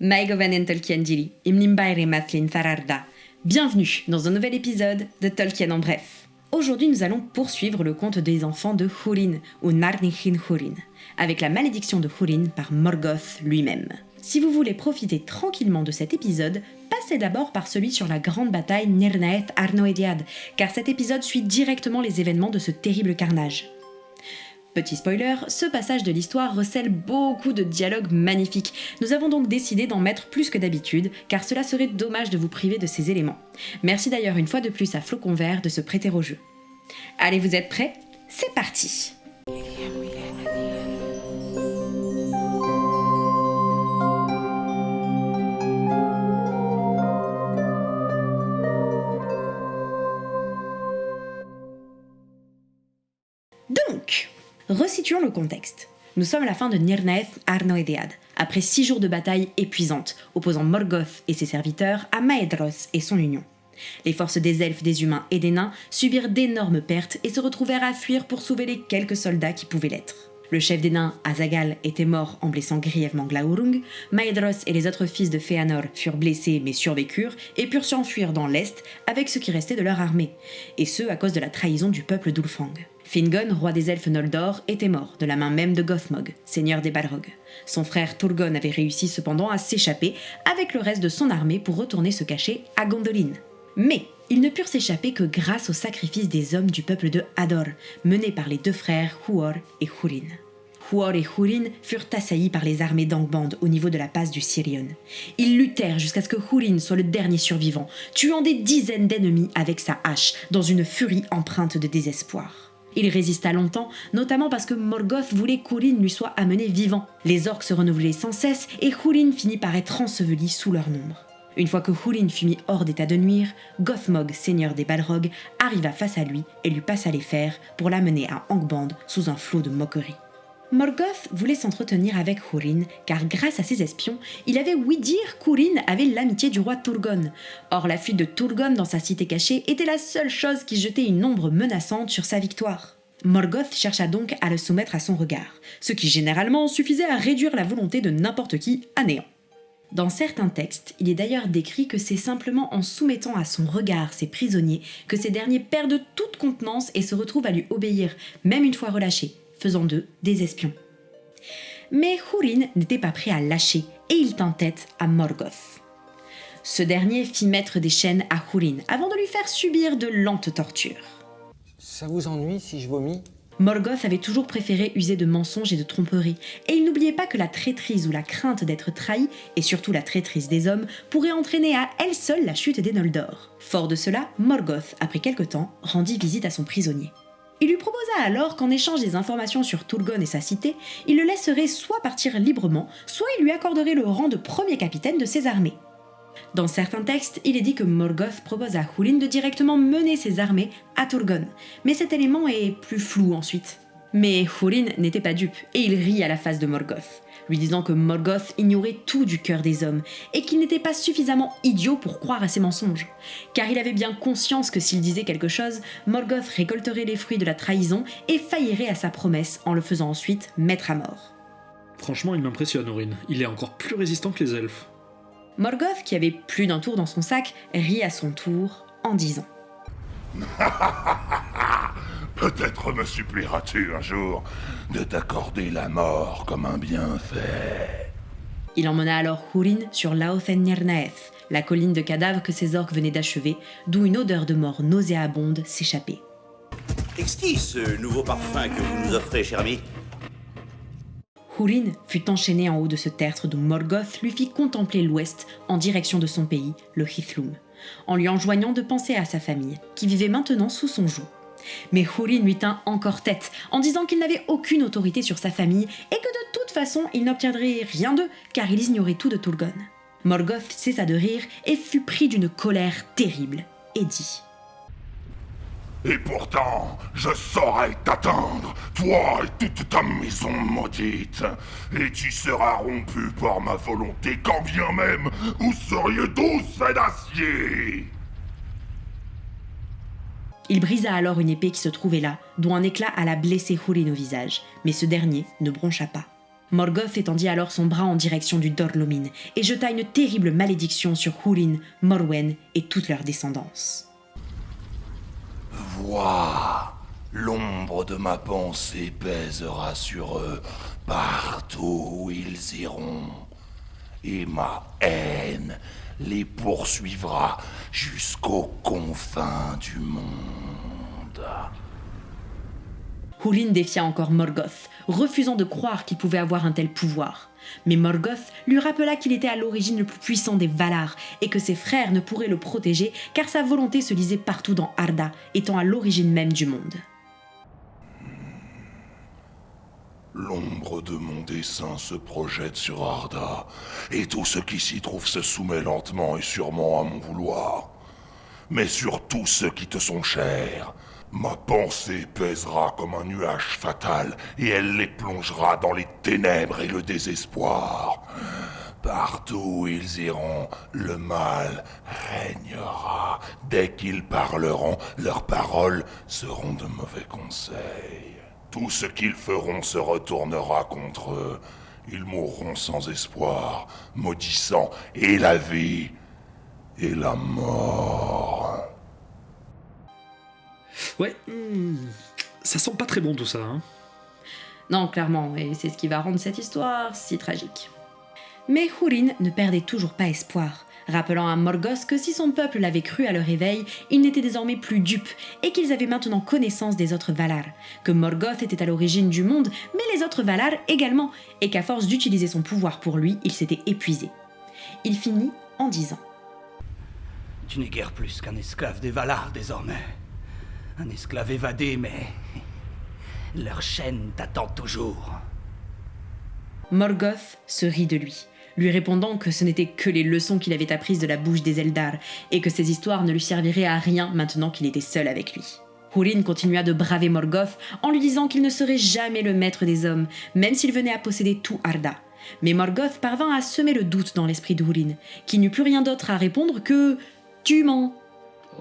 Maigovanen Tolkien Dili, Imlimbaire Mathlin Fararda. Bienvenue dans un nouvel épisode de Tolkien en bref. Aujourd'hui, nous allons poursuivre le conte des enfants de Húrin, ou Narnichin Húrin, avec la malédiction de Húrin par Morgoth lui-même. Si vous voulez profiter tranquillement de cet épisode, passez d'abord par celui sur la grande bataille Nirnaeth Arnoediad, car cet épisode suit directement les événements de ce terrible carnage. Petit spoiler, ce passage de l'histoire recèle beaucoup de dialogues magnifiques. Nous avons donc décidé d'en mettre plus que d'habitude, car cela serait dommage de vous priver de ces éléments. Merci d'ailleurs une fois de plus à Flocon Vert de se prêter au jeu. Allez, vous êtes prêts ? C'est parti ! Donc, resituons le contexte. Nous sommes à la fin de Nirnaeth Arnoediad, après 6 jours de bataille épuisante, opposant Morgoth et ses serviteurs à Maedhros et son union. Les forces des elfes, des humains et des nains subirent d'énormes pertes et se retrouvèrent à fuir pour sauver les quelques soldats qui pouvaient l'être. Le chef des nains, Azaghal, était mort en blessant grièvement Glaurung, Maedhros et les autres fils de Fëanor furent blessés mais survécurent et purent s'enfuir dans l'est avec ce qui restait de leur armée, et ce à cause de la trahison du peuple d'Ulfang. Fingon, roi des elfes Noldor, était mort de la main même de Gothmog, seigneur des Balrog. Son frère Turgon avait réussi cependant à s'échapper avec le reste de son armée pour retourner se cacher à Gondolin. Mais ils ne purent s'échapper que grâce au sacrifice des hommes du peuple de Hador, menés par les deux frères Huor et Húrin. Huor et Húrin furent assaillis par les armées d'Angband au niveau de la passe du Sirion. Ils luttèrent jusqu'à ce que Húrin soit le dernier survivant, tuant des dizaines d'ennemis avec sa hache, dans une furie empreinte de désespoir. Il résista longtemps, notamment parce que Morgoth voulait qu'Húrin lui soit amené vivant. Les orques se renouvelaient sans cesse et Húrin finit par être enseveli sous leur nombre. Une fois que Húrin fut mis hors d'état de nuire, Gothmog, seigneur des Balrog, arriva face à lui et lui passa les fers pour l'amener à Angband sous un flot de moqueries. Morgoth voulait s'entretenir avec Húrin, car grâce à ses espions, il avait ouï dire qu'Húrin avait l'amitié du roi Turgon. Or, la fuite de Turgon dans sa cité cachée était la seule chose qui jetait une ombre menaçante sur sa victoire. Morgoth chercha donc à le soumettre à son regard, ce qui généralement suffisait à réduire la volonté de n'importe qui à néant. Dans certains textes, il est d'ailleurs décrit que c'est simplement en soumettant à son regard ses prisonniers que ces derniers perdent toute contenance et se retrouvent à lui obéir, même une fois relâchés, faisant d'eux des espions. Mais Húrin n'était pas prêt à lâcher et il tint tête à Morgoth. Ce dernier fit mettre des chaînes à Húrin avant de lui faire subir de lentes tortures. Ça vous ennuie si je vomis ? Morgoth avait toujours préféré user de mensonges et de tromperies, et il n'oubliait pas que la traîtrise ou la crainte d'être trahi, et surtout la traîtrise des hommes, pourrait entraîner à elle seule la chute des Noldor. Fort de cela, Morgoth, après quelque temps, rendit visite à son prisonnier. Il lui proposa alors qu'en échange des informations sur Turgon et sa cité, il le laisserait soit partir librement, soit il lui accorderait le rang de premier capitaine de ses armées. Dans certains textes, il est dit que Morgoth propose à Húrin de directement mener ses armées à Turgon, mais cet élément est plus flou ensuite. Mais Húrin n'était pas dupe, et il rit à la face de Morgoth, lui disant que Morgoth ignorait tout du cœur des hommes, et qu'il n'était pas suffisamment idiot pour croire à ses mensonges, car il avait bien conscience que s'il disait quelque chose, Morgoth récolterait les fruits de la trahison et faillirait à sa promesse en le faisant ensuite mettre à mort. Franchement, il m'impressionne, Húrin. Il est encore plus résistant que les elfes. Morgoth, qui avait plus d'un tour dans son sac, rit à son tour en disant « Peut-être me supplieras-tu un jour de t'accorder la mort comme un bienfait. » Il emmena alors Húrin sur Laothen Nirnaeth, la colline de cadavres que ses orques venaient d'achever, d'où une odeur de mort nauséabonde s'échappait. Exquis ce nouveau parfum que vous nous offrez, cher ami. Húrin fut enchaîné en haut de ce tertre d'où Morgoth lui fit contempler l'ouest en direction de son pays, le Hithlum, en lui enjoignant de penser à sa famille, qui vivait maintenant sous son joug. Mais Húrin lui tint encore tête, en disant qu'il n'avait aucune autorité sur sa famille et que de toute façon il n'obtiendrait rien d'eux, car il ignorait tout de Turgon. Morgoth cessa de rire et fut pris d'une colère terrible, et dit Et pourtant, je saurai t'atteindre, toi et toute ta maison maudite, et tu seras rompu par ma volonté, quand bien même vous seriez tous faits d'acier. Il brisa alors une épée qui se trouvait là, dont un éclat alla blesser Húrin au visage, mais ce dernier ne broncha pas. Morgoth étendit alors son bras en direction du Dor-lómin et jeta une terrible malédiction sur Húrin, Morwen et toute leur descendance. Vois, l'ombre de ma pensée pèsera sur eux partout où ils iront, et ma haine les poursuivra jusqu'aux confins du monde. Húrin défia encore Morgoth, refusant de croire qu'il pouvait avoir un tel pouvoir. Mais Morgoth lui rappela qu'il était à l'origine le plus puissant des Valar et que ses frères ne pourraient le protéger car sa volonté se lisait partout dans Arda, étant à l'origine même du monde. L'ombre de mon dessein se projette sur Arda, et tout ce qui s'y trouve se soumet lentement et sûrement à mon vouloir. Mais sur tous ceux qui te sont chers, ma pensée pèsera comme un nuage fatal, et elle les plongera dans les ténèbres et le désespoir. Partout où ils iront, le mal régnera. Dès qu'ils parleront, leurs paroles seront de mauvais conseils. Tout ce qu'ils feront se retournera contre eux. Ils mourront sans espoir, maudissant et la vie et la mort. Ouais, ça sent pas très bon tout ça, hein. Non, clairement, et c'est ce qui va rendre cette histoire si tragique. Mais Húrin ne perdait toujours pas espoir, rappelant à Morgoth que si son peuple l'avait cru à leur réveil, il n'était désormais plus dupe, et qu'ils avaient maintenant connaissance des autres Valar, que Morgoth était à l'origine du monde, mais les autres Valar également, et qu'à force d'utiliser son pouvoir pour lui, il s'était épuisé. Il finit en disant « Tu n'es guère plus qu'un esclave des Valar désormais. Un esclave évadé, mais leur chaîne t'attend toujours. » Morgoth se rit de lui répondant que ce n'étaient que les leçons qu'il avait apprises de la bouche des Eldar, et que ces histoires ne lui serviraient à rien maintenant qu'il était seul avec lui. Húrin continua de braver Morgoth en lui disant qu'il ne serait jamais le maître des hommes, même s'il venait à posséder tout Arda. Mais Morgoth parvint à semer le doute dans l'esprit de Húrin, qui n'eut plus rien d'autre à répondre que « Tu mens ».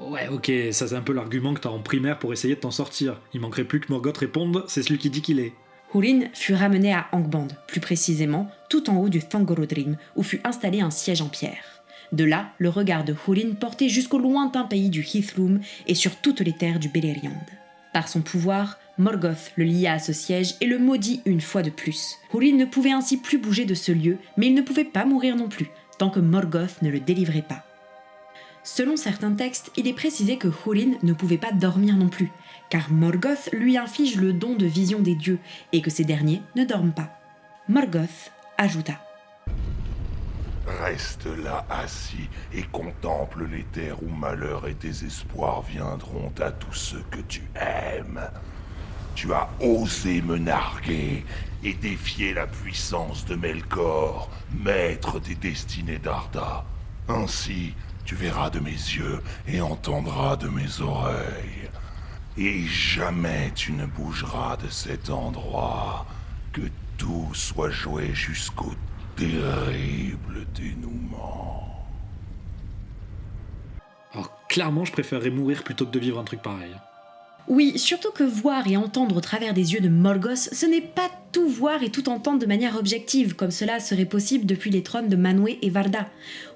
Ouais, ok, ça c'est un peu l'argument que t'as en primaire pour essayer de t'en sortir. Il manquerait plus que Morgoth réponde « c'est celui qui dit qu'il est ». Húrin fut ramené à Angband, plus précisément tout en haut du Thangorodrim, où fut installé un siège en pierre. De là, le regard de Húrin portait jusqu'au lointain pays du Hithlum et sur toutes les terres du Beleriand. Par son pouvoir, Morgoth le lia à ce siège et le maudit une fois de plus. Húrin ne pouvait ainsi plus bouger de ce lieu, mais il ne pouvait pas mourir non plus, tant que Morgoth ne le délivrait pas. Selon certains textes, il est précisé que Húrin ne pouvait pas dormir non plus, car Morgoth lui inflige le don de vision des dieux, et que ces derniers ne dorment pas. Morgoth ajouta « Reste là assis et contemple les terres où malheur et désespoir viendront à tous ceux que tu aimes. Tu as osé me narguer et défier la puissance de Melkor, maître des destinées d'Arda. Ainsi, tu verras de mes yeux et entendras de mes oreilles. Et jamais tu ne bougeras de cet endroit, que tout soit joué jusqu'au terrible dénouement. » Alors clairement, je préférerais mourir plutôt que de vivre un truc pareil. Oui, surtout que voir et entendre au travers des yeux de Morgoth, ce n'est pas tout voir et tout entendre de manière objective, comme cela serait possible depuis les trônes de Manwë et Varda.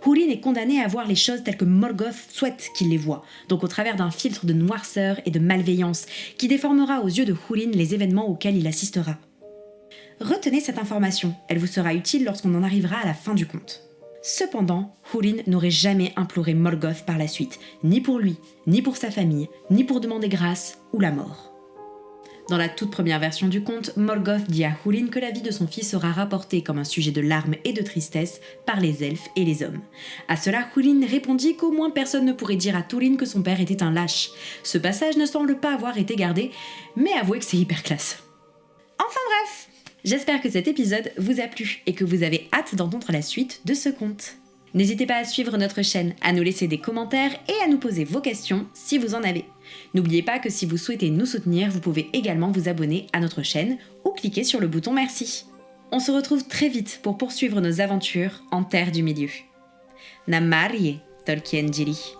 Húrin est condamné à voir les choses telles que Morgoth souhaite qu'il les voie, donc au travers d'un filtre de noirceur et de malveillance, qui déformera aux yeux de Húrin les événements auxquels il assistera. Retenez cette information, elle vous sera utile lorsqu'on en arrivera à la fin du conte. Cependant, Húrin n'aurait jamais imploré Morgoth par la suite, ni pour lui, ni pour sa famille, ni pour demander grâce ou la mort. Dans la toute première version du conte, Morgoth dit à Húrin que la vie de son fils sera rapportée comme un sujet de larmes et de tristesse par les elfes et les hommes. À cela, Húrin répondit qu'au moins personne ne pourrait dire à Túrin que son père était un lâche. Ce passage ne semble pas avoir été gardé, mais avouez que c'est hyper classe. Enfin bref, j'espère que cet épisode vous a plu et que vous avez hâte d'entendre la suite de ce conte. N'hésitez pas à suivre notre chaîne, à nous laisser des commentaires et à nous poser vos questions si vous en avez. N'oubliez pas que si vous souhaitez nous soutenir, vous pouvez également vous abonner à notre chaîne ou cliquer sur le bouton merci. On se retrouve très vite pour poursuivre nos aventures en Terre du Milieu. Namarye, Tolkien Jiri.